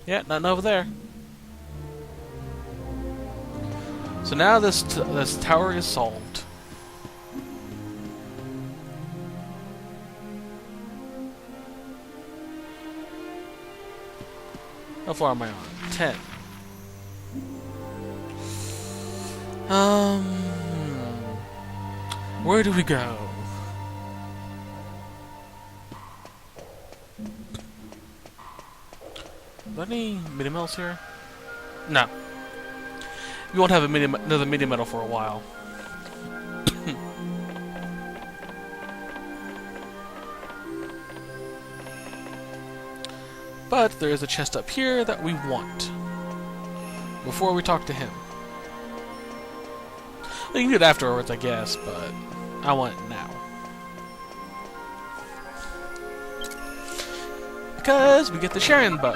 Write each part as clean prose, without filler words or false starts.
Yeah, nothing over there. So now this tower is solved. How far am I on? 10. Where do we go? Are there any mini metals here? No. We won't have another mini metal for a while. But there is a chest up here that we want. Before we talk to him. We can do it afterwards, I guess, but I want it now. Because we get the Charian bow.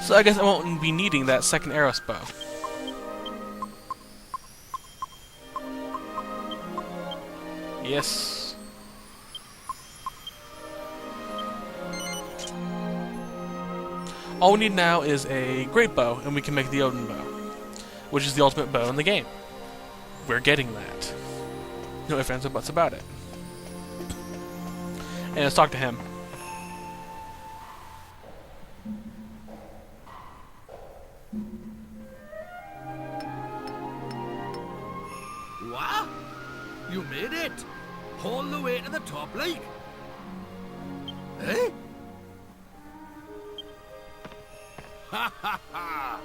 So I guess I won't be needing that second arrows bow. Yes. All we need now is a great bow, and we can make the Odin bow, which is the ultimate bow in the game. We're getting that. No ifs, ands, or buts about it. And let's talk to him. What? You made it? All the way to the top, like? Eh? Ha ha ha!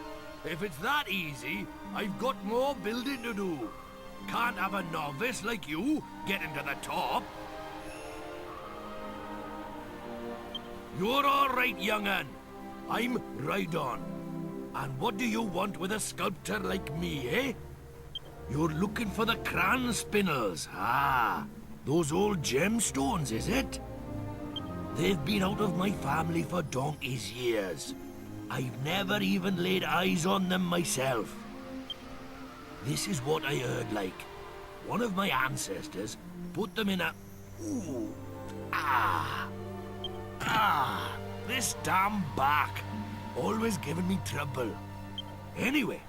If it's that easy, I've got more building to do. Can't have a novice like you getting to the top. You're all right, young'un. I'm right on. And what do you want with a sculptor like me, eh? You're looking for the cran spinels. Ah, those old gemstones, is it? They've been out of my family for donkey's years. I've never even laid eyes on them myself. This is what I heard like. One of my ancestors put them in a... Ooh. Ah. Ah. This damn back. Always giving me trouble. Anyway,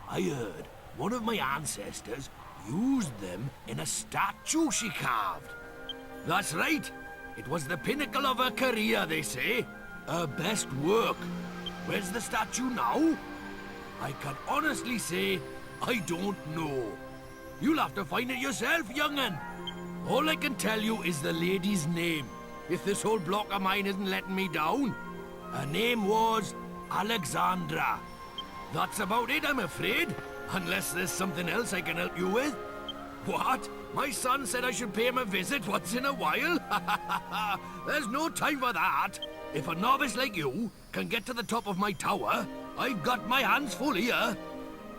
I heard one of my ancestors used them in a statue she carved. That's right. It was the pinnacle of her career, they say. Her best work. Where's the statue now? I can honestly say, I don't know. You'll have to find it yourself, young'un. All I can tell you is the lady's name, if this whole block of mine isn't letting me down. Her name was Alexandra. That's about it, I'm afraid. Unless there's something else I can help you with. What? My son said I should pay him a visit once in a while? There's no time for that. If a novice like you can get to the top of my tower, I've got my hands full here.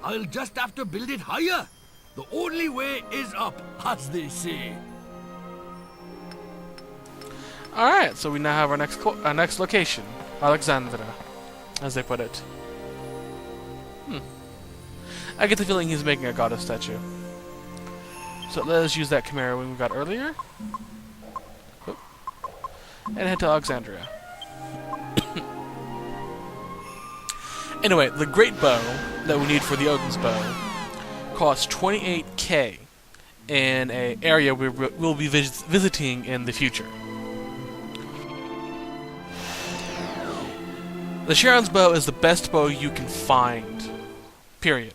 I'll just have to build it higher. The only way is up, as they say. Alright, so we now have our next location. Alexandra, as they put it. I get the feeling he's making a goddess statue. So let's use that chimera we got earlier. Oop. And head to Alexandria. Anyway, the great bow that we need for the Odin's bow costs 28k in an area we'll be visiting in the future. The Charon's bow is the best bow you can find. Period.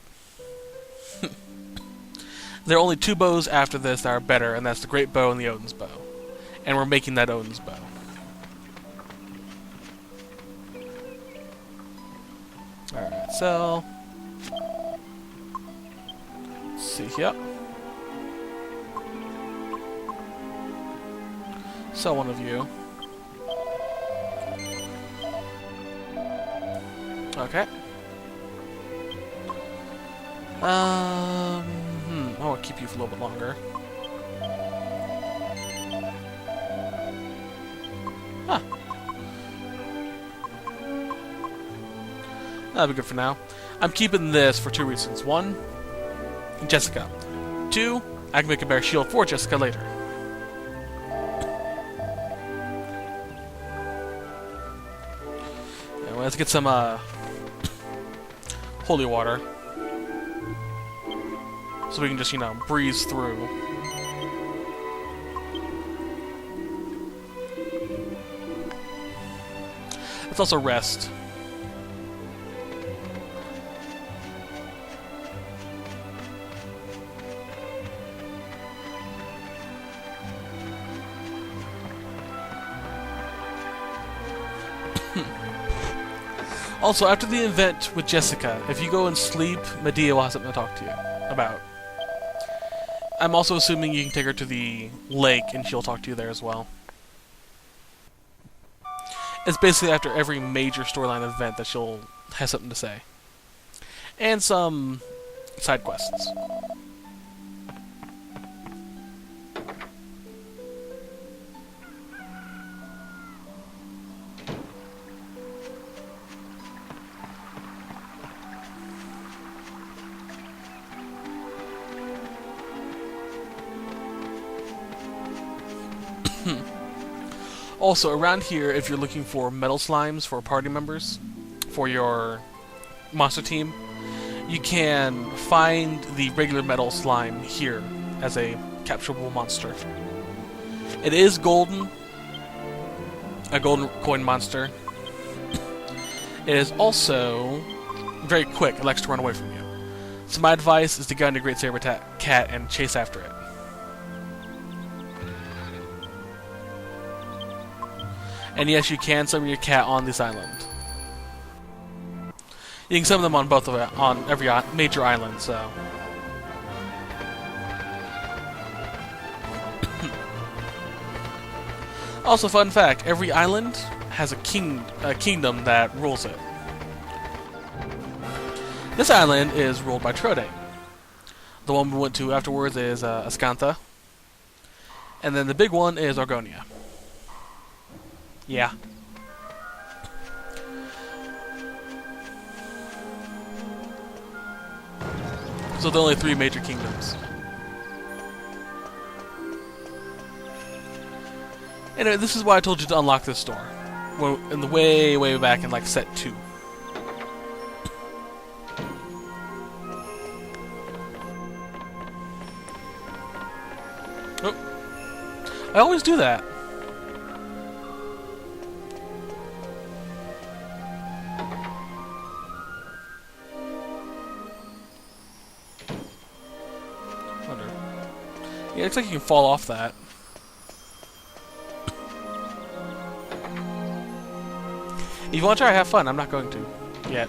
There are only two bows after this that are better, and that's the Great Bow and the Odin's bow. And we're making that Odin's bow. Alright, so... let's see here. Sell one of you. Okay. I want to keep you for a little bit longer. Huh. That'll be good for now. I'm keeping this for two reasons. One, Jessica. Two, I can make a bear shield for Jessica later. let's get some holy water. So we can just, you know, breeze through. Let's also rest. Also, after the event with Jessica, if you go and sleep, Medea will have something to talk to you about. I'm also assuming you can take her to the lake and she'll talk to you there as well. It's basically after every major storyline event that she'll have something to say. And some side quests. Also, around here, if you're looking for metal slimes for party members, for your monster team, you can find the regular metal slime here as a capturable monster. It is golden, a golden coin monster. It is also very quick, it likes to run away from you. So my advice is to go into Great Saber Cat and chase after it. And yes, you can summon your cat on this island. You can summon them on both of it, on every major island, so. Also, fun fact, every island has a kingdom that rules it. This island is ruled by Trode. The one we went to afterwards is Ascantha. And then the big one is Argonia. Yeah. So there are only 3 major kingdoms. Anyway, this is why I told you to unlock this door. In the way back in like set 2. Oh. I always do that. Yeah, it looks like you can fall off that. If you want to try, have fun. I'm not going to. Yet.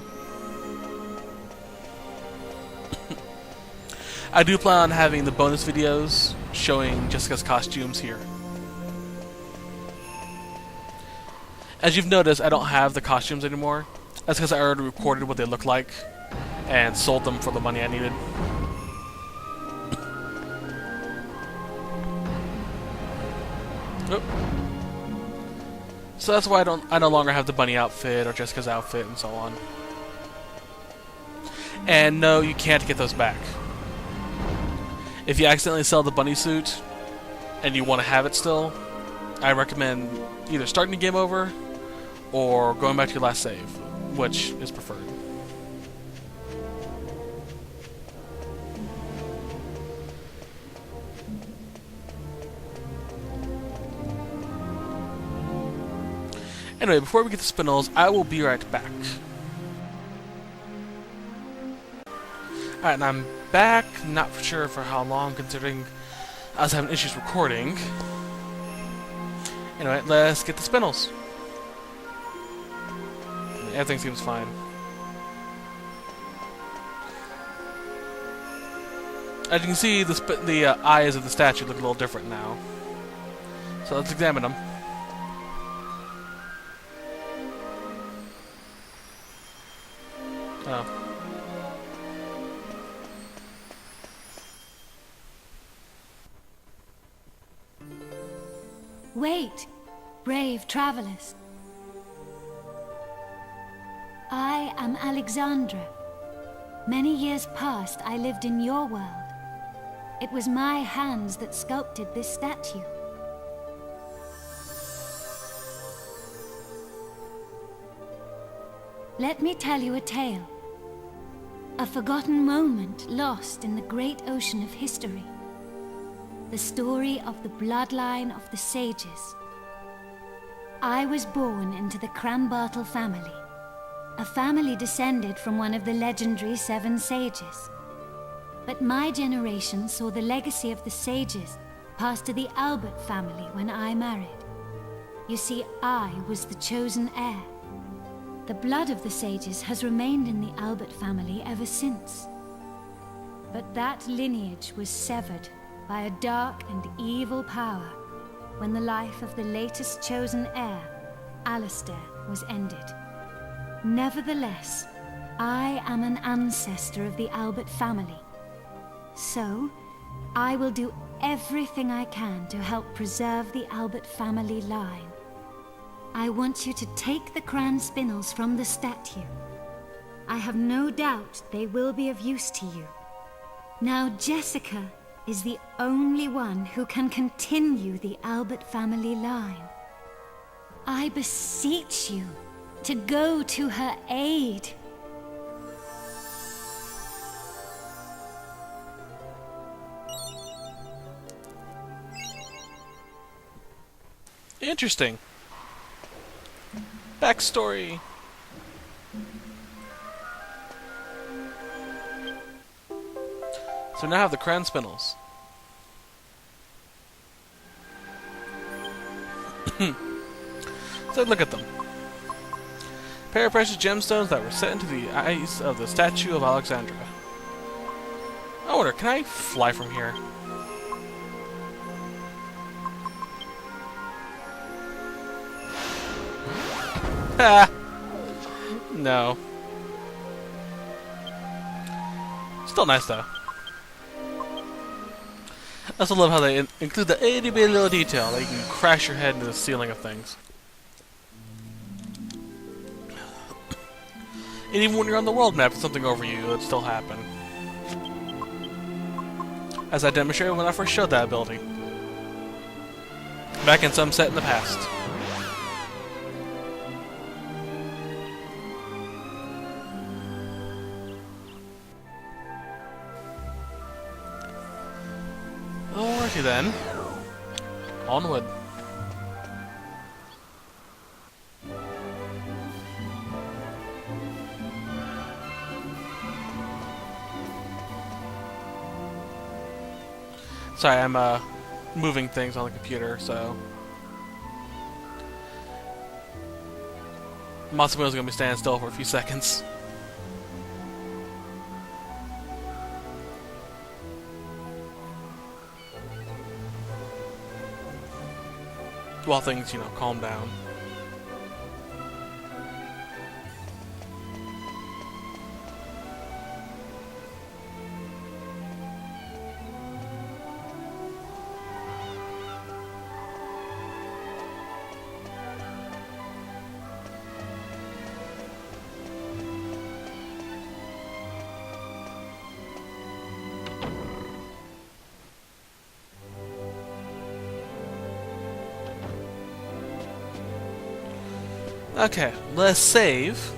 I do plan on having the bonus videos showing Jessica's costumes here. As you've noticed, I don't have the costumes anymore. That's because I already recorded what they look like and sold them for the money I needed. Oh. So that's why I no longer have the bunny outfit or Jessica's outfit and so on. And no, you can't get those back. If you accidentally sell the bunny suit and you want to have it still, I recommend either starting the game over or going back to your last save, which is preferred. Anyway, before we get to spinels, I will be right back. Alright, and I'm back. Not sure for how long, considering I was having issues recording. Anyway, let's get the spinels. Everything seems fine. As you can see, the eyes of the statue look a little different now. So let's examine them. Oh. Wait, brave travelers. I am Alexandra. Many years past, I lived in your world. It was my hands that sculpted this statue. Let me tell you a tale. A forgotten moment lost in the great ocean of history. The story of the bloodline of the sages. I was born into the Crambartle family, a family descended from one of the legendary 7 sages. But my generation saw the legacy of the sages pass to the Albert family when I married. You see, I was the chosen heir. The blood of the sages has remained in the Albert family ever since. But that lineage was severed by a dark and evil power when the life of the latest chosen heir, Alistair, was ended. Nevertheless, I am an ancestor of the Albert family. So, I will do everything I can to help preserve the Albert family line. I want you to take the crayon spinels from the statue. I have no doubt they will be of use to you. Now Jessica is the only one who can continue the Albert family line. I beseech you to go to her aid. Interesting. Backstory. So now I have the crayon spindles. So look at them. A pair of precious gemstones that were set into the eyes of the statue of Alexandra. I wonder, can I fly from here? Ha! No. Still nice though. I also love how they include the itty bitty little detail that you can crash your head into the ceiling of things. And even when you're on the world map with something over you, it'll still happen. As I demonstrated when I first showed that ability. Back in some set in the past. Alrighty then. Onward. Sorry, I'm moving things on the computer, so Matsumoto's gonna be standing still for a few seconds. While things, you know, calm down. Okay, let's save.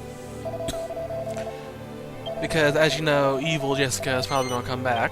Because, as you know, evil Jessica is probably going to come back.